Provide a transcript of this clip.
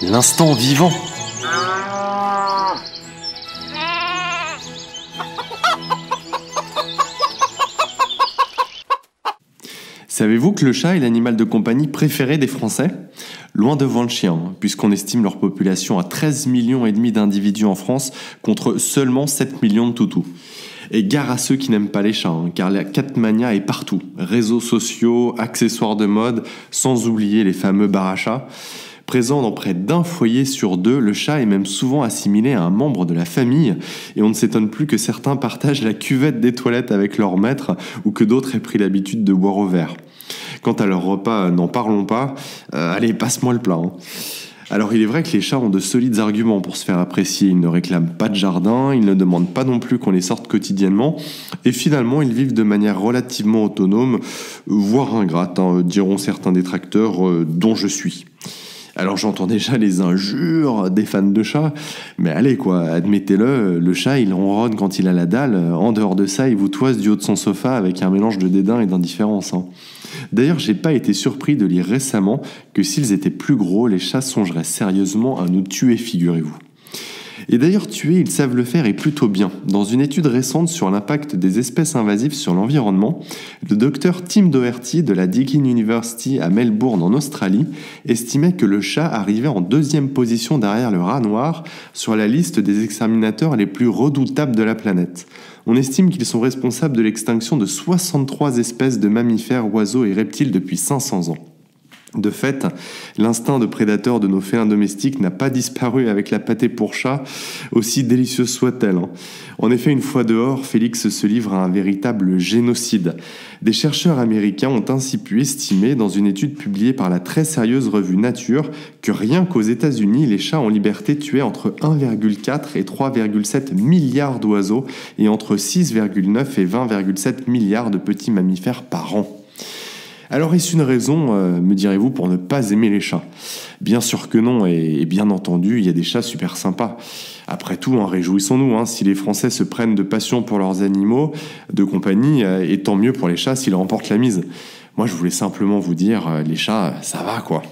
l'instant vivant. Savez-vous que le chat est l'animal de compagnie préféré des Français ? Loin devant le chien, puisqu'on estime leur population à 13,5 millions d'individus en France contre seulement 7 millions de toutous. Et gare à ceux qui n'aiment pas les chats, car la catmania est partout. Réseaux sociaux, accessoires de mode, sans oublier les fameux bars à chats. Présent dans près d'un foyer sur deux, le chat est même souvent assimilé à un membre de la famille, et on ne s'étonne plus que certains partagent la cuvette des toilettes avec leur maître, ou que d'autres aient pris l'habitude de boire au verre. Quant à leur repas, n'en parlons pas, allez, passe-moi le plat. Alors il est vrai que les chats ont de solides arguments pour se faire apprécier, ils ne réclament pas de jardin, ils ne demandent pas non plus qu'on les sorte quotidiennement, et finalement ils vivent de manière relativement autonome, voire ingrate, diront certains détracteurs, dont je suis. Alors j'entends déjà les injures des fans de chats, mais allez quoi, admettez-le, le chat il ronronne quand il a la dalle, en dehors de ça il vous toise du haut de son sofa avec un mélange de dédain et d'indifférence. D'ailleurs j'ai pas été surpris de lire récemment que s'ils étaient plus gros, les chats songeraient sérieusement à nous tuer, figurez-vous. Et d'ailleurs tuer, ils savent le faire et plutôt bien. Dans une étude récente sur l'impact des espèces invasives sur l'environnement, le docteur Tim Doherty de la Deakin University à Melbourne en Australie estimait que le chat arrivait en 2e position derrière le rat noir sur la liste des exterminateurs les plus redoutables de la planète. On estime qu'ils sont responsables de l'extinction de 63 espèces de mammifères, oiseaux et reptiles depuis 500 ans. De fait, l'instinct de prédateur de nos félins domestiques n'a pas disparu avec la pâtée pour chat, aussi délicieuse soit-elle. En effet, une fois dehors, Félix se livre à un véritable génocide. Des chercheurs américains ont ainsi pu estimer, dans une étude publiée par la très sérieuse revue Nature, que rien qu'aux États-Unis, les chats en liberté tuaient entre 1,4 et 3,7 milliards d'oiseaux et entre 6,9 et 20,7 milliards de petits mammifères par an. Alors est-ce une raison, me direz-vous, pour ne pas aimer les chats ? Bien sûr que non, et bien entendu, il y a des chats super sympas. Après tout, réjouissons-nous, si les Français se prennent de passion pour leurs animaux de compagnie, et tant mieux pour les chats s'ils remportent la mise. Moi, je voulais simplement vous dire, les chats, ça va quoi.